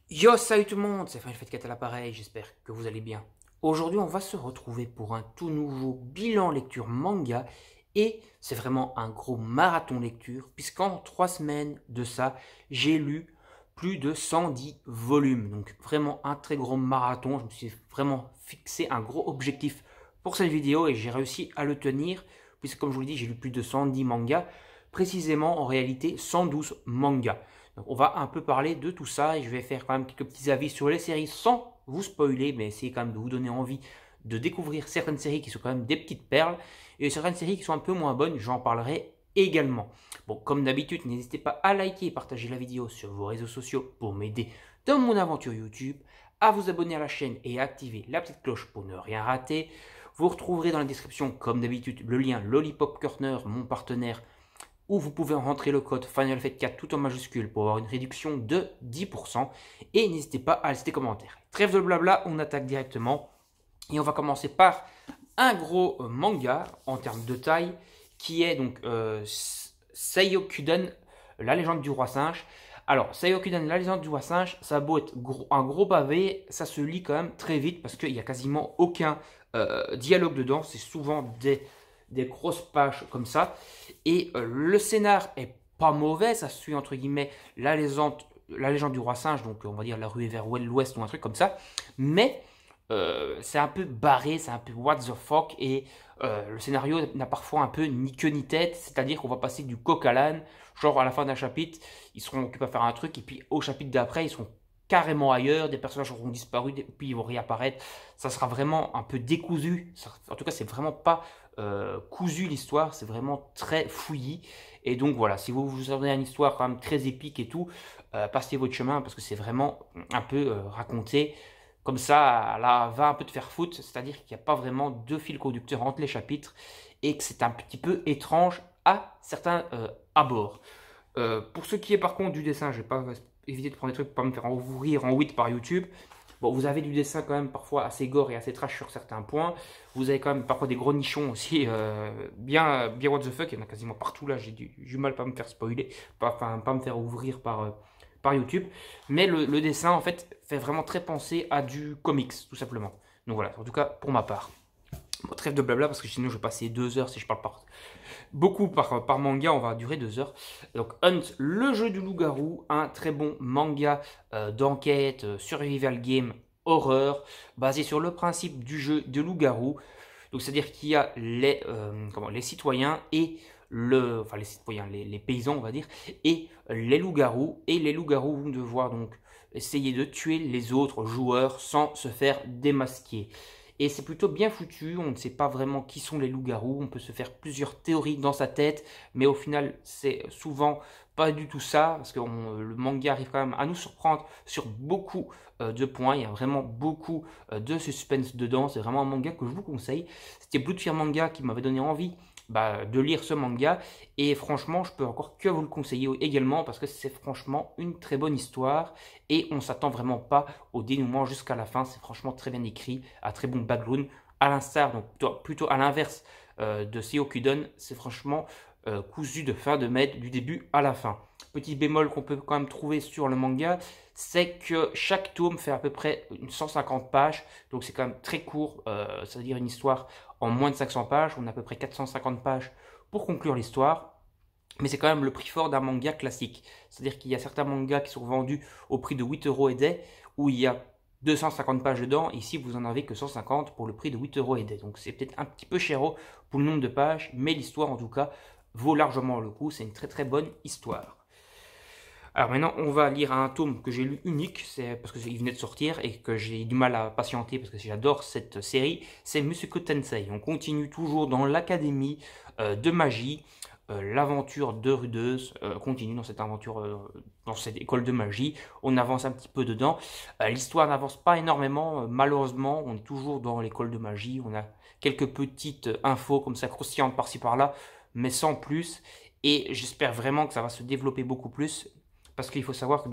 Yo, salut tout le monde, c'est Final Fight 4 à l'appareil, j'espère que vous allez bien. Aujourd'hui, on va se retrouver pour un tout nouveau bilan lecture manga et c'est vraiment un gros marathon lecture puisqu'en 3 semaines de ça, j'ai lu plus de 110 volumes. Donc vraiment un très gros marathon, je me suis vraiment fixé un gros objectif pour cette vidéo et j'ai réussi à le tenir puisque comme je vous l'ai dit, j'ai lu plus de 110 mangas, précisément en réalité 112 mangas. Donc on va un peu parler de tout ça et je vais faire quand même quelques petits avis sur les séries sans vous spoiler, mais essayer quand même de vous donner envie de découvrir certaines séries qui sont quand même des petites perles et certaines séries qui sont un peu moins bonnes, j'en parlerai également. Bon, comme d'habitude, n'hésitez pas à liker et partager la vidéo sur vos réseaux sociaux pour m'aider dans mon aventure YouTube, à vous abonner à la chaîne et à activer la petite cloche pour ne rien rater. Vous retrouverez dans la description, comme d'habitude, le lien Lollipop Corner, mon partenaire, où vous pouvez rentrer le code Final Fight 4 tout en majuscule pour avoir une réduction de 10%. Et n'hésitez pas à laisser des commentaires. Trêve de blabla, on attaque directement. Et on va commencer par un gros manga en termes de taille, qui est donc Seiyokuden, la légende du roi singe. Alors, Seiyokuden, la légende du roi singe, ça a beau être un gros pavé, ça se lit quand même très vite parce qu'il n'y a quasiment aucun dialogue dedans. C'est souvent des grosses pages comme ça. Et le scénar est pas mauvais, ça suit entre guillemets la légende du roi singe, donc on va dire la ruée vers l'ouest ou un truc comme ça. Mais c'est un peu barré, c'est un peu what the fuck, et le scénario n'a parfois un peu ni queue ni tête, c'est-à-dire qu'on va passer du coq à l'âne, genre à la fin d'un chapitre, ils seront occupés à faire un truc, et puis au chapitre d'après, ils seront carrément ailleurs, des personnages auront disparu, puis ils vont réapparaître, ça sera vraiment un peu décousu, en tout cas c'est vraiment pas cousu l'histoire, c'est vraiment très fouillis, et donc voilà, si vous vous avez une histoire quand même très épique et tout, passez votre chemin, parce que c'est vraiment un peu raconté comme ça, là, va un peu te faire foutre, c'est-à-dire qu'il n'y a pas vraiment de fil conducteur entre les chapitres et que c'est un petit peu étrange à certains abords. Pour ce qui est par contre du dessin, je vais pas éviter de prendre des trucs pour pas me faire ouvrir en 8 par YouTube. Bon, vous avez du dessin quand même parfois assez gore et assez trash sur certains points. Vous avez quand même parfois des gros nichons aussi, bien what the fuck, il y en a quasiment partout là, j'ai du mal pas me faire spoiler, pas me faire ouvrir par YouTube. Mais le dessin en fait fait vraiment très penser à du comics tout simplement. Donc voilà, en tout cas pour ma part. Bon, trêve de blabla parce que sinon je vais passer 2 heures si je parle beaucoup par manga, on va durer 2 heures. Donc Hunt, le jeu du loup-garou, un très bon manga d'enquête, survival game, horreur, basé sur le principe du jeu de loup-garou. Donc c'est-à-dire qu'il y a les citoyens et enfin les citoyens, les paysans on va dire, et les loups-garous. Et les loups-garous vont devoir donc essayer de tuer les autres joueurs sans se faire démasquer. Et c'est plutôt bien foutu, on ne sait pas vraiment qui sont les loups-garous, on peut se faire plusieurs théories dans sa tête, mais au final c'est souvent pas du tout ça, parce que le manga arrive quand même à nous surprendre sur beaucoup de points, il y a vraiment beaucoup de suspense dedans, c'est vraiment un manga que je vous conseille. C'était Blood Fear Manga qui m'avait donné envie de lire ce manga, et franchement je peux encore que vous le conseiller également, parce que c'est franchement une très bonne histoire, et on s'attend vraiment pas au dénouement jusqu'à la fin, c'est franchement très bien écrit, à très bon background, à l'instar, donc plutôt à l'inverse de Seiyokuden, c'est franchement cousu de fin de maître du début à la fin. Petit bémol qu'on peut quand même trouver sur le manga, c'est que chaque tome fait à peu près 150 pages, donc c'est quand même très court, c'est-à-dire une histoire en moins de 500 pages, on a à peu près 450 pages pour conclure l'histoire. Mais c'est quand même le prix fort d'un manga classique. C'est-à-dire qu'il y a certains mangas qui sont vendus au prix de 8 € et des, où il y a 250 pages dedans. Ici, vous en avez que 150 pour le prix de 8 € et des. Donc c'est peut-être un petit peu cher pour le nombre de pages, mais l'histoire en tout cas vaut largement le coup. C'est une très très bonne histoire. Alors maintenant, on va lire un tome que j'ai lu unique, c'est parce qu'il venait de sortir et que j'ai du mal à patienter parce que j'adore cette série. C'est Mushoku Tensei. On continue toujours dans l'académie de magie. L'aventure de Rudeuse continue dans cette aventure, dans cette école de magie. On avance un petit peu dedans. L'histoire n'avance pas énormément, malheureusement. On est toujours dans l'école de magie. On a quelques petites infos comme ça croustillantes par-ci par-là, mais sans plus. Et j'espère vraiment que ça va se développer beaucoup plus. Parce qu'il faut savoir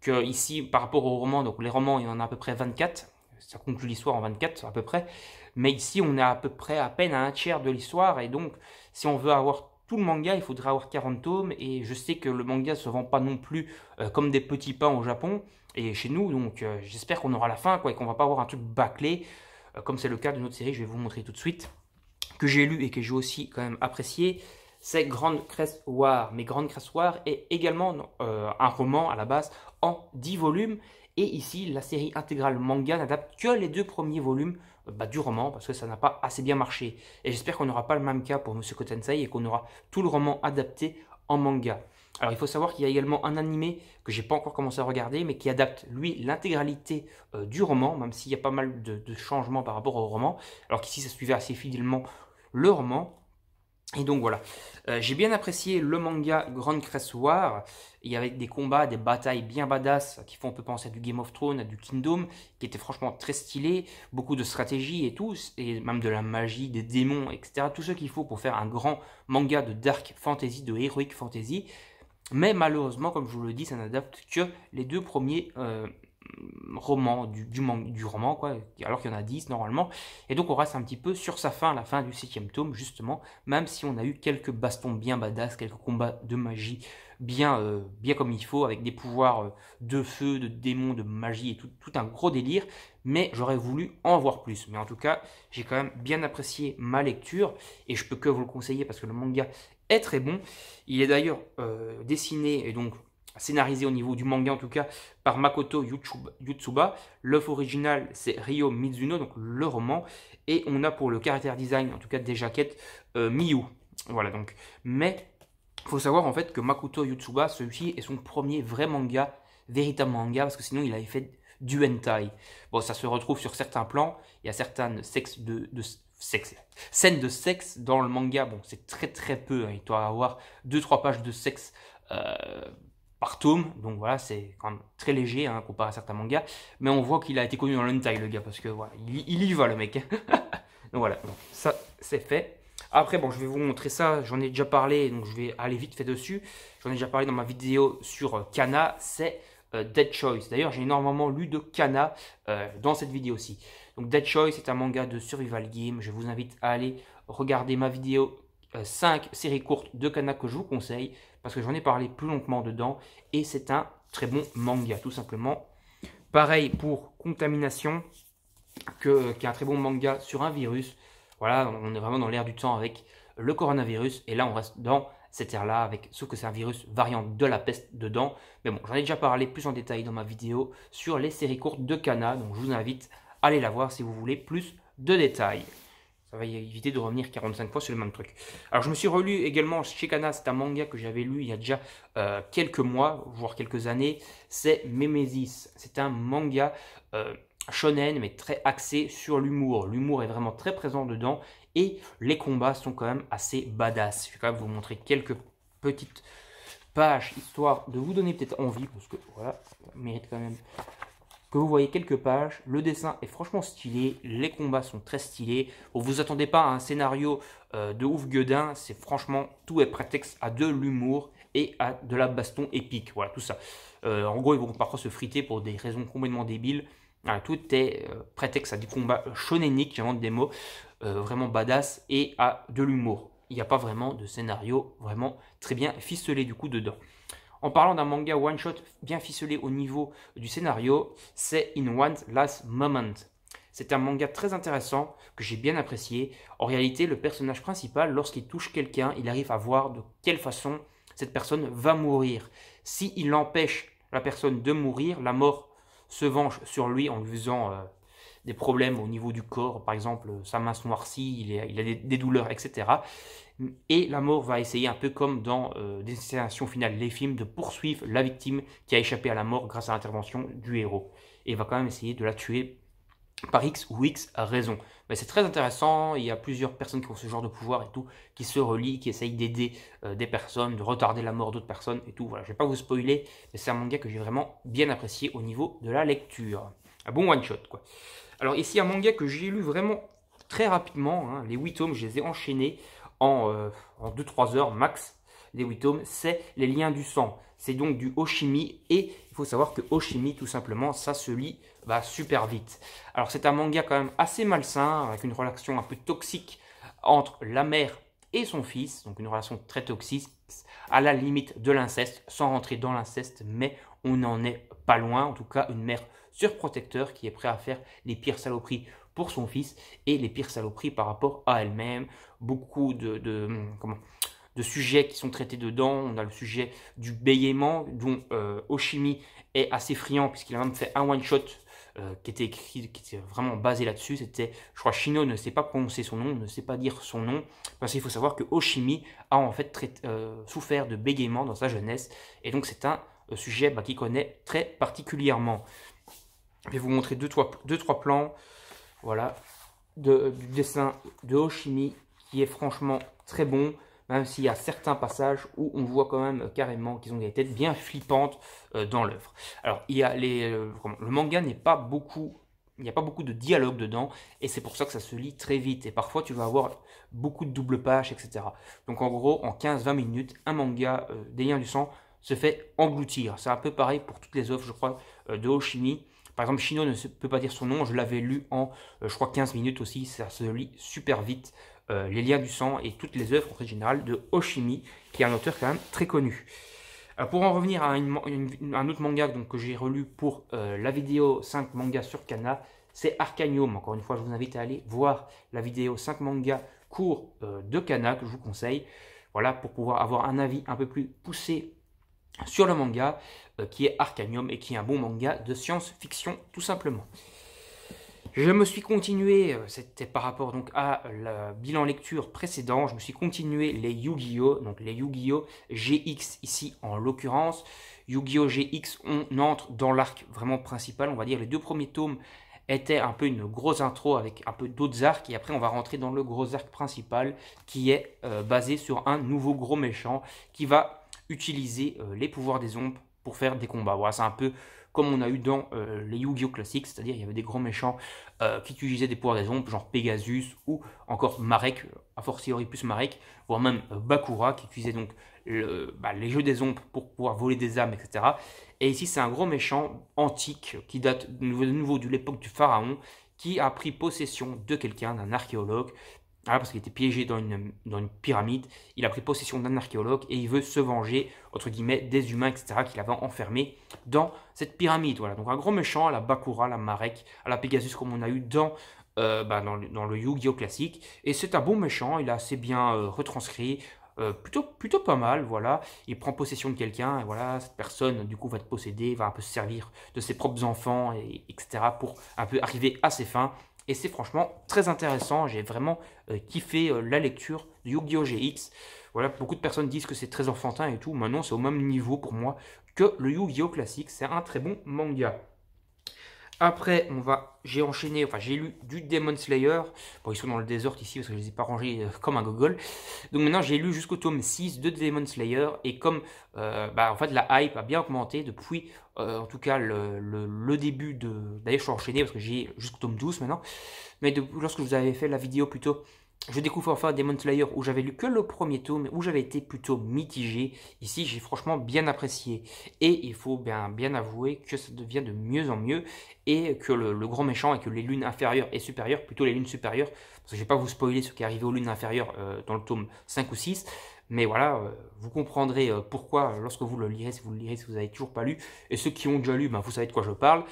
que ici, par rapport aux romans, donc les romans, il y en a à peu près 24. Ça conclut l'histoire en 24 à peu près. Mais ici, on est à peu près à peine à un tiers de l'histoire. Et donc, si on veut avoir tout le manga, il faudrait avoir 40 tomes. Et je sais que le manga ne se vend pas non plus comme des petits pains au Japon et chez nous. Donc j'espère qu'on aura la fin, quoi, et qu'on va pas avoir un truc bâclé, comme c'est le cas de notre série. Je vais vous montrer tout de suite, que j'ai lu et que j'ai aussi quand même apprécié. C'est Grand Crest War. Mais Grand Crest War est également un roman à la base en 10 volumes. Et ici, la série intégrale manga n'adapte que les 2 premiers volumes du roman, parce que ça n'a pas assez bien marché. Et j'espère qu'on n'aura pas le même cas pour Mushoku Tensei et qu'on aura tout le roman adapté en manga. Alors il faut savoir qu'il y a également un animé que j'ai pas encore commencé à regarder, mais qui adapte lui l'intégralité du roman, même s'il y a pas mal de changements par rapport au roman, alors qu'ici ça suivait assez fidèlement le roman. Et donc voilà, j'ai bien apprécié le manga Grand Crest War. Il y avait des combats, des batailles bien badass qui font un peu penser à du Game of Thrones, à du Kingdom, qui était franchement très stylé, beaucoup de stratégie et tout, et même de la magie, des démons, etc. Tout ce qu'il faut pour faire un grand manga de dark fantasy, de heroic fantasy. Mais malheureusement, comme je vous le dis, ça n'adapte que les 2 premiers roman, du roman, quoi, alors qu'il y en a 10 normalement. Et donc on reste un petit peu sur sa fin, la fin du 7e tome, justement, même si on a eu quelques bastons bien badass, quelques combats de magie bien, bien comme il faut, avec des pouvoirs de feu, de démons, de magie et tout un gros délire. Mais j'aurais voulu en voir plus. Mais en tout cas, j'ai quand même bien apprécié ma lecture et je peux que vous le conseiller parce que le manga est très bon. Il est d'ailleurs dessiné et donc scénarisé au niveau du manga en tout cas par Makoto Yutsuba. L'œuvre originale c'est Ryo Mizuno, donc le roman, et on a pour le caractère design en tout cas des jaquettes Miyu. Voilà donc, mais il faut savoir en fait que Makoto Yutsuba, celui-ci est son premier vrai manga, véritable manga, parce que sinon il avait fait du hentai. Bon, ça se retrouve sur certains plans, il y a certaines scènes de sexe dans le manga. Bon, c'est très très peu, hein. Il doit y avoir 2-3 pages de sexe par tome, donc voilà, c'est quand même très léger hein, comparé à certains mangas, mais on voit qu'il a été connu dans l'hentai le gars, parce que voilà, il y va le mec. Donc voilà, donc, ça c'est fait. Après bon, je vais vous montrer ça, j'en ai déjà parlé, donc je vais aller vite fait dessus. J'en ai déjà parlé dans ma vidéo sur Kana, c'est Dead Choice. D'ailleurs, j'ai énormément lu de Kana dans cette vidéo aussi. Donc Dead Choice c'est un manga de survival game, je vous invite à aller regarder ma vidéo 5 séries courtes de Kana que je vous conseille, parce que j'en ai parlé plus longuement dedans, et c'est un très bon manga, tout simplement. Pareil pour Contamination, qui est un très bon manga sur un virus. Voilà, on est vraiment dans l'ère du temps avec le coronavirus, et là on reste dans cette ère-là, avec sauf que c'est un virus variant de la peste dedans. Mais bon, j'en ai déjà parlé plus en détail dans ma vidéo sur les séries courtes de Kana, donc je vous invite à aller la voir si vous voulez plus de détails. Ça va éviter de revenir 45 fois sur le même truc. Alors je me suis relu également chez Kana, c'est un manga que j'avais lu il y a déjà quelques mois, voire quelques années. C'est Memesis. C'est un manga shonen, mais très axé sur l'humour. L'humour est vraiment très présent dedans et les combats sont quand même assez badass. Je vais quand même vous montrer quelques petites pages, histoire de vous donner peut-être envie, parce que voilà, ça mérite quand même que vous voyez quelques pages. Le dessin est franchement stylé, les combats sont très stylés. Bon, vous attendez pas à un scénario de ouf gueudin, c'est franchement, tout est prétexte à de l'humour et à de la baston épique, voilà, tout ça. En gros, ils vont parfois se friter pour des raisons complètement débiles. Voilà, tout est prétexte à du combat shonénique, j'invente des mots, vraiment badass, et à de l'humour. Il n'y a pas vraiment de scénario vraiment très bien ficelé du coup dedans. En parlant d'un manga one-shot bien ficelé au niveau du scénario, c'est In One's Last Moment. C'est un manga très intéressant que j'ai bien apprécié. En réalité, le personnage principal, lorsqu'il touche quelqu'un, il arrive à voir de quelle façon cette personne va mourir. S'il empêche la personne de mourir, la mort se venge sur lui en lui faisant des problèmes au niveau du corps. Par exemple, sa main se noircit, il a des douleurs, etc. Et la mort va essayer, un peu comme dans Destination Finale, les films, de poursuivre la victime qui a échappé à la mort grâce à l'intervention du héros. Et il va quand même essayer de la tuer par X ou X raison. Mais c'est très intéressant, il y a plusieurs personnes qui ont ce genre de pouvoir et tout, qui se relient, qui essayent d'aider des personnes, de retarder la mort d'autres personnes et tout. Voilà, je ne vais pas vous spoiler, mais c'est un manga que j'ai vraiment bien apprécié au niveau de la lecture. Un bon one-shot, quoi. Alors ici, un manga que j'ai lu vraiment très rapidement, hein, les 8 tomes, je les ai enchaînés en 2-3 heures max. Les 8 tomes, c'est Les Liens du Sang. C'est donc du Oshimi, et il faut savoir que Oshimi, tout simplement, ça se lit super vite. Alors c'est un manga quand même assez malsain, avec une relation un peu toxique entre la mère et son fils, donc une relation très toxique, à la limite de l'inceste, sans rentrer dans l'inceste, mais on n'en est pas loin, en tout cas une mère surprotecteur qui est prête à faire les pires saloperies pour son fils et les pires saloperies par rapport à elle-même. Beaucoup de sujets qui sont traités dedans. On a le sujet du bégaiement, dont Oshimi est assez friand, puisqu'il a même fait un one-shot qui était écrit, qui était vraiment basé là-dessus. C'était, je crois, Shino ne sait pas prononcer son nom, ne sait pas dire son nom, parce qu'il faut savoir que Oshimi a en fait souffert de bégaiement dans sa jeunesse, et donc c'est un sujet qu'il connaît très particulièrement. Je vais vous montrer deux, trois plans, voilà, du dessin de Oshimi, qui est franchement très bon, même s'il y a certains passages où on voit quand même carrément qu'ils ont des têtes bien flippantes dans l'œuvre. Alors, il y a le manga n'est pas beaucoup, il n'y a pas beaucoup de dialogue dedans, et c'est pour ça que ça se lit très vite, et parfois tu vas avoir beaucoup de double pages, etc. Donc en gros, en 15-20 minutes, un manga des liens du sang se fait engloutir. C'est un peu pareil pour toutes les œuvres, je crois, de Oshimi. Par exemple, Shino ne peut pas dire son nom, je l'avais lu en, je crois, 15 minutes aussi, ça se lit super vite. Les liens du sang et toutes les œuvres en général de Oshimi, qui est un auteur quand même très connu. Pour en revenir à un autre manga donc, que j'ai relu pour la vidéo 5 mangas sur Kana, c'est Arcanium. Encore une fois, je vous invite à aller voir la vidéo 5 mangas courts de Kana que je vous conseille. Voilà, pour pouvoir avoir un avis un peu plus poussé sur le manga qui est Arcanium et qui est un bon manga de science-fiction tout simplement. Je me suis continué, c'était par rapport donc à le bilan lecture précédent, je me suis continué les Yu-Gi-Oh! Donc les Yu-Gi-Oh! GX ici en l'occurrence. Yu-Gi-Oh! GX, on entre dans l'arc vraiment principal, on va dire les deux premiers tomes étaient un peu une grosse intro avec un peu d'autres arcs et après on va rentrer dans le gros arc principal qui est basé sur un nouveau gros méchant qui va utiliser les pouvoirs des ombres pour faire des combats. Voilà, c'est un peu comme on a eu dans les Yu-Gi-Oh! Classiques, c'est-à-dire il y avait des gros méchants qui utilisaient des pouvoirs des ombres, genre Pegasus ou encore Marek, a fortiori plus Marek, voire même Bakura qui utilisait donc les jeux des ombres pour pouvoir voler des âmes, etc. Et ici c'est un gros méchant antique qui date de nouveau de l'époque du pharaon qui a pris possession de quelqu'un, d'un archéologue. Voilà, parce qu'il était piégé dans une pyramide, il a pris possession d'un archéologue et il veut se venger, entre guillemets, des humains, etc., qu'il avait enfermés dans cette pyramide. Voilà, donc un gros méchant à la Bakura, à la Marek, à la Pegasus, comme on a eu dans le Yu-Gi-Oh! Classique. Et c'est un bon méchant, il a assez bien retranscrit, plutôt pas mal, voilà. Il prend possession de quelqu'un, et voilà, cette personne, du coup, va être possédée, va un peu se servir de ses propres enfants, etc., pour un peu arriver à ses fins. Et c'est franchement très intéressant, j'ai vraiment kiffé la lecture de Yu-Gi-Oh! GX. Voilà, beaucoup de personnes disent que c'est très enfantin et tout, maintenant c'est au même niveau pour moi que le Yu-Gi-Oh! Classique, c'est un très bon manga. Après, j'ai enchaîné, enfin j'ai lu du Demon Slayer. Bon, ils sont dans le désordre ici parce que je les ai pas rangés comme un gogol. Donc maintenant, j'ai lu jusqu'au tome 6 de Demon Slayer. Et comme en fait, la hype a bien augmenté depuis, en tout cas, le début de... D'ailleurs, je suis enchaîné parce que j'ai jusqu'au tome 12 maintenant. Mais lorsque je vous avais fait la vidéo plutôt... Je découvre enfin Demon Slayer où j'avais lu que le premier tome, où j'avais été plutôt mitigé. Ici, j'ai franchement bien apprécié. Et il faut bien avouer que ça devient de mieux en mieux. Et que le grand méchant et que les lunes inférieures et supérieures, plutôt les lunes supérieures, parce que je ne vais pas vous spoiler ce qui est arrivé aux lunes inférieures dans le tome 5 ou 6. Mais voilà, vous comprendrez pourquoi lorsque vous le lirez, si vous n'avez toujours pas lu. Et ceux qui ont déjà lu, vous savez de quoi je parle.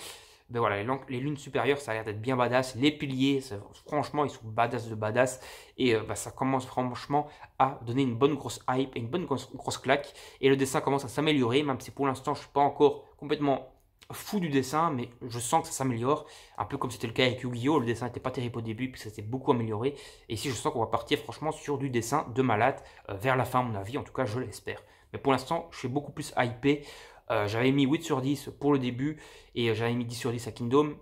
Ben voilà, les lunes supérieures, ça a l'air d'être bien badass. Les piliers, franchement, ils sont badass de badass. Et ça commence franchement à donner une bonne grosse hype et une bonne grosse claque. Et le dessin commence à s'améliorer, même si pour l'instant, je ne suis pas encore complètement fou du dessin, mais je sens que ça s'améliore. Un peu comme c'était le cas avec Yu-Gi-Oh! Le dessin n'était pas terrible au début, puis ça s'est beaucoup amélioré. Et ici, je sens qu'on va partir franchement sur du dessin de malade vers la fin, à mon avis. En tout cas, je l'espère. Mais pour l'instant, je suis beaucoup plus hypé. J'avais mis 8 sur 10 pour le début et j'avais mis 10 sur 10 à Kingdom.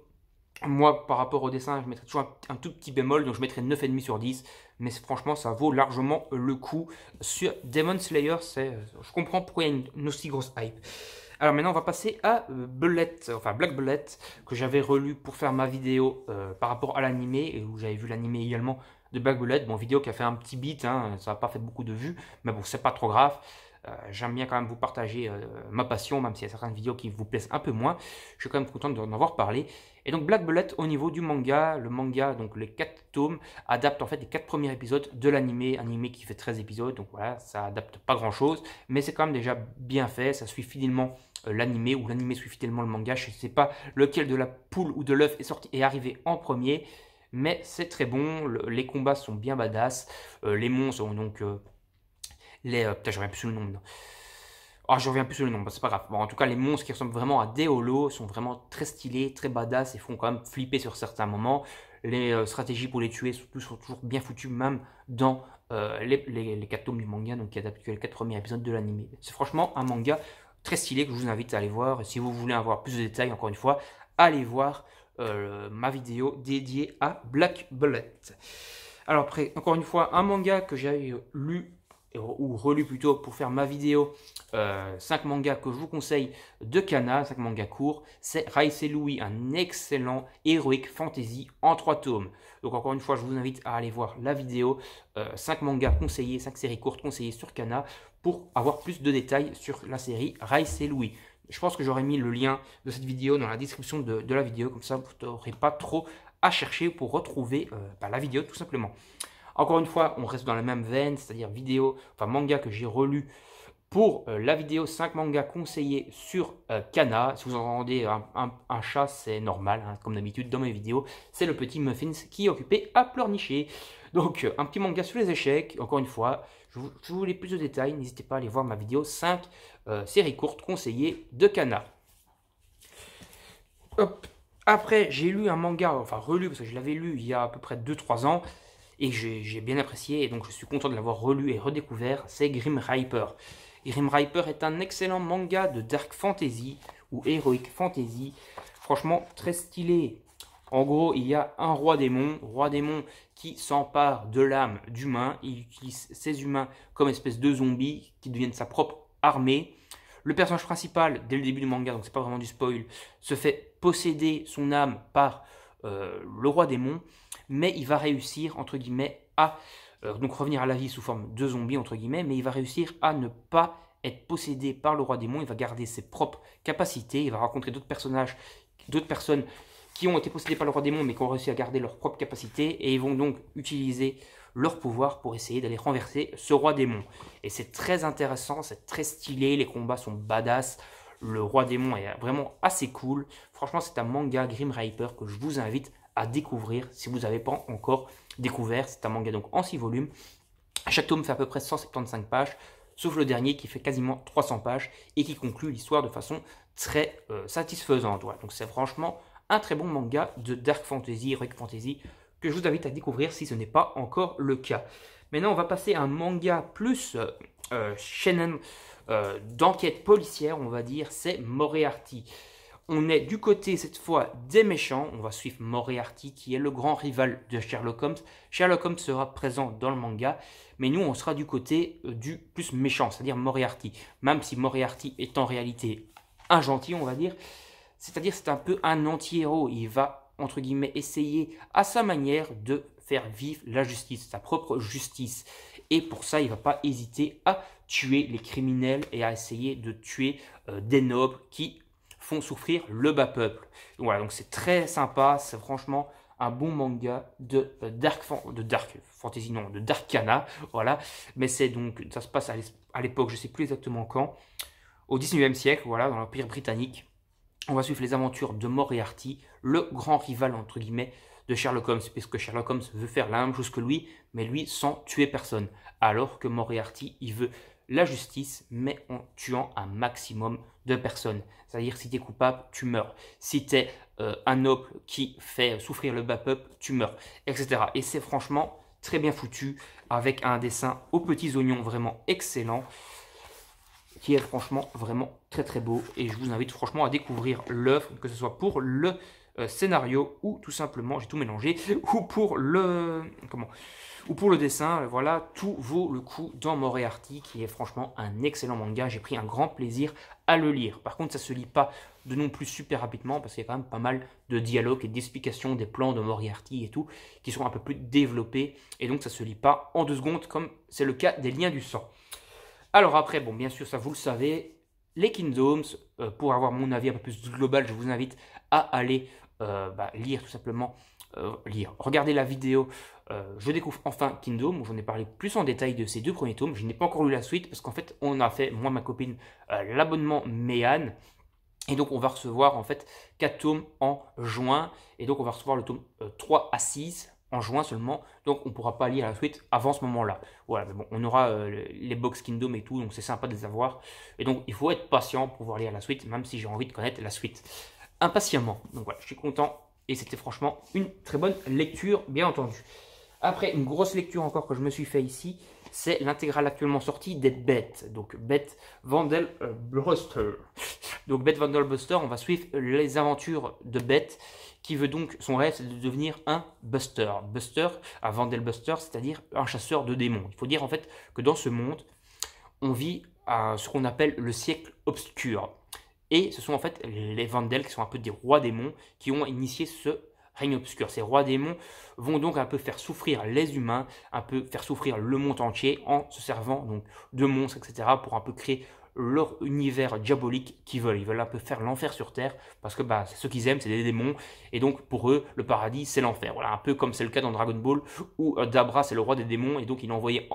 Moi, par rapport au dessin, je mettrais toujours un tout petit bémol, donc je mettrais 9,5 sur 10. Mais franchement, ça vaut largement le coup. Sur Demon Slayer, je comprends pourquoi il y a une aussi grosse hype. Alors maintenant, on va passer à Black Bullet, que j'avais relu pour faire ma vidéo par rapport à l'animé, et où j'avais vu l'animé également de Black Bullet. Bon, vidéo qui a fait un petit beat, hein, ça n'a pas fait beaucoup de vues, mais bon, c'est pas trop grave. J'aime bien quand même vous partager ma passion, même s'il y a certaines vidéos qui vous plaisent un peu moins. Je suis quand même content d'en avoir parlé. Et donc Black Bullet, au niveau du manga, le manga, donc les 4 tomes, adapte en fait les 4 premiers épisodes de l'animé, animé qui fait 13 épisodes, donc voilà, ça adapte pas grand chose, mais c'est quand même déjà bien fait, ça suit fidèlement l'animé, ou l'animé suit fidèlement le manga. Je ne sais pas lequel de la poule ou de l'œuf est arrivé en premier, mais c'est très bon, les combats sont bien badass, les monstres sont donc putain, je reviens plus sur le nom. Oh, je reviens plus sur le nom, c'est pas grave. Bon, en tout cas, les monstres qui ressemblent vraiment à des holos sont vraiment très stylés, très badass et font quand même flipper sur certains moments. Les stratégies pour les tuer sont toujours bien foutues, même dans les 4 tomes du manga, donc qui adaptent les 4 premiers épisodes de l'anime. C'est franchement un manga très stylé que je vous invite à aller voir. Et si vous voulez avoir plus de détails, encore une fois, allez voir ma vidéo dédiée à Black Bullet. Alors après, encore une fois, un manga que j'ai lu ou relu plutôt pour faire ma vidéo 5 mangas que je vous conseille de Kana, 5 mangas courts, c'est Raisei Louis, un excellent heroic fantasy en 3 tomes. Donc encore une fois, je vous invite à aller voir la vidéo 5 mangas conseillés, 5 séries courtes conseillées sur Kana pour avoir plus de détails sur la série Raisei Louis. Je pense que j'aurais mis le lien de cette vidéo dans la description de la vidéo, comme ça vous n'aurez pas trop à chercher pour retrouver la vidéo tout simplement. Encore une fois, on reste dans la même veine, c'est-à-dire vidéo, enfin manga que j'ai relu pour la vidéo 5 mangas conseillés sur Kana. Si vous entendez un chat, c'est normal, hein, comme d'habitude dans mes vidéos. C'est le petit Muffins qui est occupé à pleurnicher. Donc, un petit manga sur les échecs. Encore une fois, si vous voulez plus de détails, n'hésitez pas à aller voir ma vidéo 5 séries courtes conseillées de Kana. Hop. Après, j'ai lu un manga, enfin relu, parce que je l'avais lu il y a à peu près 2-3 ans. Et j'ai bien apprécié, et donc je suis content de l'avoir relu et redécouvert, c'est Grim Reaper. Grim Reaper est un excellent manga de dark fantasy ou heroic fantasy, franchement très stylé. En gros, il y a un roi démon qui s'empare de l'âme d'humains, il utilise ces humains comme espèce de zombies qui deviennent sa propre armée. Le personnage principal, dès le début du manga, donc c'est pas vraiment du spoil, se fait posséder son âme par le roi démon, mais il va réussir, entre guillemets, à donc revenir à la vie sous forme de zombie, entre guillemets, mais il va réussir à ne pas être possédé par le roi démon, il va garder ses propres capacités, il va rencontrer d'autres personnages, d'autres personnes qui ont été possédées par le roi démon, mais qui ont réussi à garder leurs propres capacités, et ils vont donc utiliser leur pouvoir pour essayer d'aller renverser ce roi démon. Et c'est très intéressant, c'est très stylé, les combats sont badass, le roi démon est vraiment assez cool. Franchement, c'est un manga Grim Reaper que je vous invite à découvrir si vous n'avez pas encore découvert. C'est un manga donc en 6 volumes. Chaque tome fait à peu près 175 pages, sauf le dernier qui fait quasiment 300 pages et qui conclut l'histoire de façon très satisfaisante. Voilà. Donc c'est franchement un très bon manga de dark fantasy, heroic fantasy, que je vous invite à découvrir si ce n'est pas encore le cas. Maintenant, on va passer à un manga plus shonen, d'enquête policière, on va dire, c'est Moriarty. On est du côté, cette fois, des méchants. On va suivre Moriarty, qui est le grand rival de Sherlock Holmes. Sherlock Holmes sera présent dans le manga, mais nous, on sera du côté du plus méchant, c'est-à-dire Moriarty. Même si Moriarty est en réalité un gentil, on va dire. C'est-à-dire c'est un peu un anti-héros. Il va, entre guillemets, essayer à sa manière de faire vivre la justice, sa propre justice. Et pour ça, il ne va pas hésiter à tuer les criminels et à essayer de tuer des nobles qui font souffrir le bas peuple. Donc voilà, donc c'est très sympa, c'est franchement un bon manga de dark fantasy, non, de dark Kana, voilà. Mais c'est donc, ça se passe à l'époque, je ne sais plus exactement quand, au 19e siècle, voilà, dans l'Empire britannique. On va suivre les aventures de Moriarty, le grand rival, entre guillemets, de Sherlock Holmes, puisque Sherlock Holmes veut faire la même chose que lui, mais lui sans tuer personne. Alors que Moriarty, il veut la justice, mais en tuant un maximum de personnes. C'est-à-dire, si tu es coupable, tu meurs. Si tu es un noble qui fait souffrir le bas peuple, tu meurs, etc. Et c'est franchement très bien foutu, avec un dessin aux petits oignons vraiment excellent, qui est franchement vraiment très très beau. Et je vous invite franchement à découvrir l'œuvre, que ce soit pour le scénario ou tout simplement, j'ai tout mélangé, ou pour le dessin. Voilà, tout vaut le coup dans Moriarty, qui est franchement un excellent manga. J'ai pris un grand plaisir à le lire. Par contre, ça se lit pas de non plus super rapidement, parce qu'il y a quand même pas mal de dialogues et d'explications des plans de Moriarty et tout, qui sont un peu plus développés, et donc ça se lit pas en 2 secondes, comme c'est le cas des Liens du sang. Alors après, bon, bien sûr, ça vous le savez, les Kingdoms, pour avoir mon avis un peu plus global, je vous invite à aller lire tout simplement, regarder la vidéo Je découvre enfin Kingdom, où j'en ai parlé plus en détail de ces 2 premiers tomes. Je n'ai pas encore lu la suite, parce qu'en fait, on a fait, moi, ma copine, l'abonnement Méan, et donc on va recevoir en fait 4 tomes en juin, et donc on va recevoir le tome 3 à 6 en juin seulement, donc on ne pourra pas lire la suite avant ce moment-là. Voilà, mais bon, on aura les box Kingdom et tout, donc c'est sympa de les avoir, et donc il faut être patient pour pouvoir lire la suite, même si j'ai envie de connaître la suite impatiemment. Donc voilà, je suis content, et c'était franchement une très bonne lecture, bien entendu. Après, une grosse lecture encore que je me suis fait ici, c'est l'intégrale actuellement sortie des Beth. Donc, Beth Vandelbuster. Donc, Beth Vandelbuster, on va suivre les aventures de Beth, qui veut donc, son rêve, c'est de devenir un Buster. Buster, un Vandelbuster, c'est-à-dire un chasseur de démons. Il faut dire en fait que dans ce monde, on vit à ce qu'on appelle le siècle obscur. Et ce sont en fait les Vandels qui sont un peu des rois démons qui ont initié ce règne obscur. Ces rois démons vont donc un peu faire souffrir les humains, un peu faire souffrir le monde entier en se servant donc de monstres, etc. pour un peu créer leur univers diabolique qu'ils veulent. Ils veulent un peu faire l'enfer sur Terre parce que c'est ce qu'ils aiment, c'est des démons. Et donc pour eux, le paradis, c'est l'enfer. Voilà, un peu comme c'est le cas dans Dragon Ball où Dabra, c'est le roi des démons. Et donc il l'a envoyé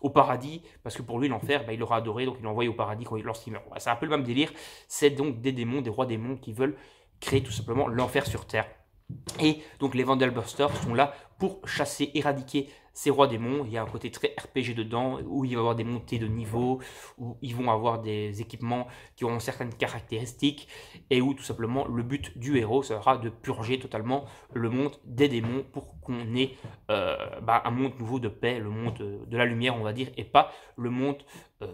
au paradis parce que pour lui, l'enfer, il l'aura adoré. Donc il l'a envoyé au paradis lorsqu'il meurt. Voilà, c'est un peu le même délire. C'est donc des démons, des rois démons qui veulent créer tout simplement l'enfer sur Terre. Et donc les Vandelbusters sont là pour chasser, éradiquer ces rois démons. Il y a un côté très RPG dedans, où il va y avoir des montées de niveau, où ils vont avoir des équipements qui auront certaines caractéristiques, et où tout simplement le but du héros sera de purger totalement le monde des démons pour qu'on ait un monde nouveau de paix, le monde de la lumière on va dire, et pas le monde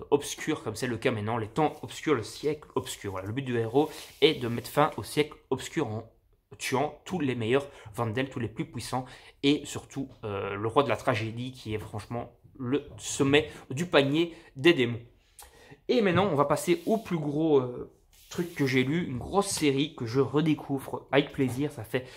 obscur comme c'est le cas maintenant, les temps obscurs, le siècle obscur. Voilà, le but du héros est de mettre fin au siècle obscur en tuant tous les meilleurs Vandals, tous les plus puissants, et surtout le roi de la tragédie qui est franchement le sommet du panier des démons. Et maintenant on va passer au plus gros truc que j'ai lu, une grosse série que je redécouvre avec plaisir. Ça fait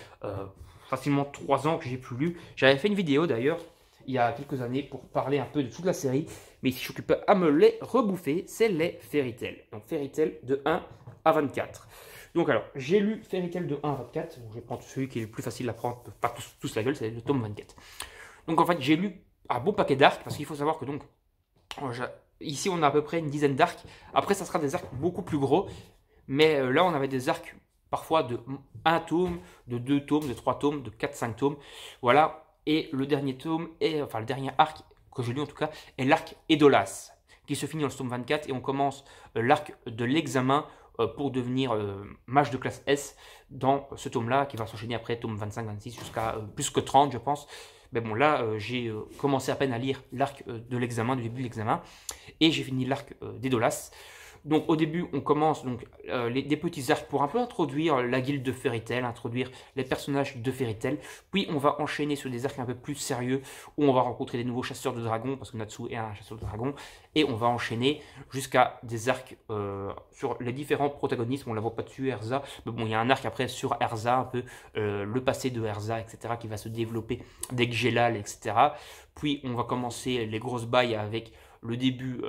facilement 3 ans que j'ai plus lu. J'avais fait une vidéo d'ailleurs il y a quelques années pour parler un peu de toute la série, mais si je suis occupé à me les rebouffer, c'est les Fairy Tail. Donc Fairy Tail de 1 à 24. Donc alors, j'ai lu Fairy Tail de 1 à 24, donc je vais prendre celui qui est le plus facile à prendre, pas tous la gueule, c'est le tome 24. Donc en fait, j'ai lu un bon paquet d'arcs, parce qu'il faut savoir que donc, ici on a à peu près une dizaine d'arcs, après ça sera des arcs beaucoup plus gros, mais là on avait des arcs parfois de 1 tome, de 2 tomes, de 3 tomes, de 4-5 tomes, voilà, et le dernier tome, le dernier arc que j'ai lu en tout cas, est l'arc Edolas, qui se finit dans le tome 24, et on commence l'arc de l'examen, pour devenir mage de classe S dans ce tome-là, qui va s'enchaîner après tome 25-26 jusqu'à plus que 30, je pense. Mais bon, là, j'ai commencé à peine à lire l'arc de l'examen, du début de l'examen, et j'ai fini l'arc d'Edolas. Donc au début, on commence donc des petits arcs pour un peu introduire la guilde de Fairy Tail, introduire les personnages de Fairy Tail. Puis on va enchaîner sur des arcs un peu plus sérieux, où on va rencontrer des nouveaux chasseurs de dragons, parce que Natsu est un chasseur de dragons. Et on va enchaîner jusqu'à des arcs sur les différents protagonistes. On ne la voit pas dessus, Erza. Mais bon, il y a un arc après sur Erza, un peu le passé de Erza, etc., qui va se développer avec Gelal, etc. Puis on va commencer les grosses bailles avec le début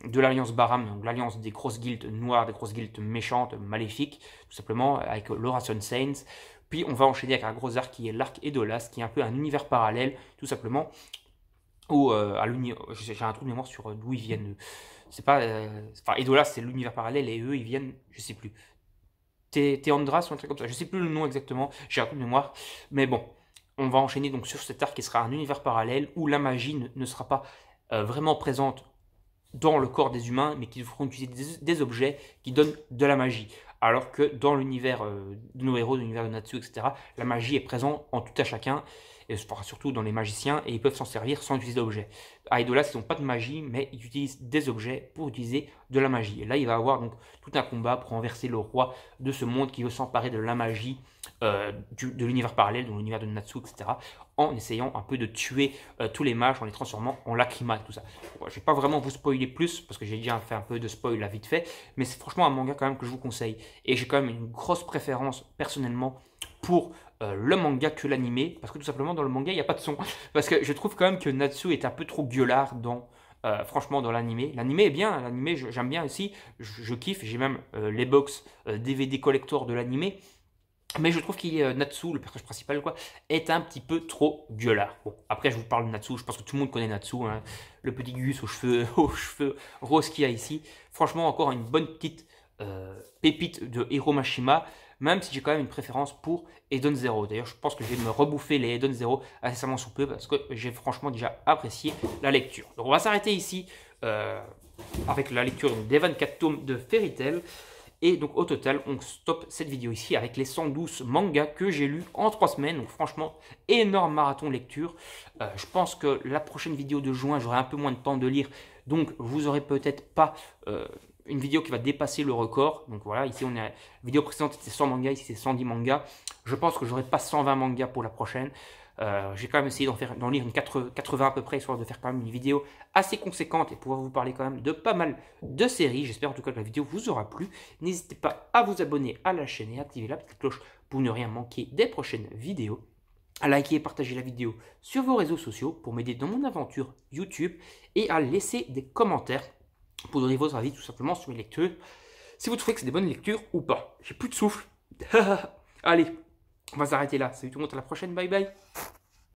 de l'Alliance Baram, donc l'alliance des grosses guildes noires, des grosses guildes méchantes, maléfiques, tout simplement, avec l'Oration Saints. Puis on va enchaîner avec un gros arc qui est l'arc Edolas, qui est un peu un univers parallèle, tout simplement, où j'ai un trou de mémoire sur d'où ils viennent. C'est pas, Edolas c'est l'univers parallèle, et eux ils viennent, je sais plus, Théandras ou un truc comme ça, je sais plus le nom exactement, j'ai un trou de mémoire, mais bon, on va enchaîner donc sur cet arc qui sera un univers parallèle où la magie ne sera pas vraiment présente dans le corps des humains, mais qui feront utiliser des objets qui donnent de la magie. Alors que dans l'univers de nos héros, l'univers de Natsu, etc., la magie est présente en tout à chacun, et surtout dans les magiciens, et ils peuvent s'en servir sans utiliser d'objets. À Edolas, ils n'ont pas de magie, mais ils utilisent des objets pour utiliser de la magie. Et là, il va y avoir donc tout un combat pour renverser le roi de ce monde qui veut s'emparer de la magie de l'univers parallèle, de l'univers de Natsu, etc., en essayant un peu de tuer tous les mages, en les transformant en lacryma et tout ça. Bon, je ne vais pas vraiment vous spoiler plus, parce que j'ai déjà fait un peu de spoil là vite fait, mais c'est franchement un manga quand même que je vous conseille. Et j'ai quand même une grosse préférence, personnellement, pour le manga que l'animé, parce que tout simplement dans le manga il n'y a pas de son, parce que je trouve quand même que Natsu est un peu trop gueulard dans franchement, dans l'animé. L'animé est bien, l'animé j'aime bien aussi, je kiffe, j'ai même les box DVD collector de l'animé. Mais je trouve qu'il Natsu, le personnage principal, quoi, est un petit peu trop gueulard. Bon, après, je vous parle de Natsu, je pense que tout le monde connaît Natsu, hein, le petit Gus aux cheveux, aux cheveux roses qu'il y a ici. Franchement, encore une bonne petite pépite de Hiro Mashima, même si j'ai quand même une préférence pour Eden Zero. D'ailleurs, je pense que je vais me rebouffer les Eden Zero incessamment sous peu, parce que j'ai franchement déjà apprécié la lecture. Donc, on va s'arrêter ici avec la lecture des 24 tomes de Fairy Tail. Et donc au total, on stoppe cette vidéo ici avec les 112 mangas que j'ai lus en 3 semaines. Donc franchement, énorme marathon lecture. Je pense que la prochaine vidéo de juin, j'aurai un peu moins de temps de lire. Donc vous aurez peut-être pas une vidéo qui va dépasser le record. Donc voilà, ici on est, la vidéo précédente c'était 100 mangas, ici c'est 110 mangas. Je pense que j'aurai pas 120 mangas pour la prochaine. J'ai quand même essayé d'en lire une 80 à peu près, histoire de faire quand même une vidéo assez conséquente et pouvoir vous parler quand même de pas mal de séries. J'espère en tout cas que la vidéo vous aura plu. N'hésitez pas à vous abonner à la chaîne et à activer la petite cloche pour ne rien manquer des prochaines vidéos. À liker et partager la vidéo sur vos réseaux sociaux pour m'aider dans mon aventure YouTube et à laisser des commentaires pour donner votre avis tout simplement sur mes lectures. Si vous trouvez que c'est des bonnes lectures ou pas. J'ai plus de souffle. Allez, on va s'arrêter là. Salut tout le monde, à la prochaine. Bye bye.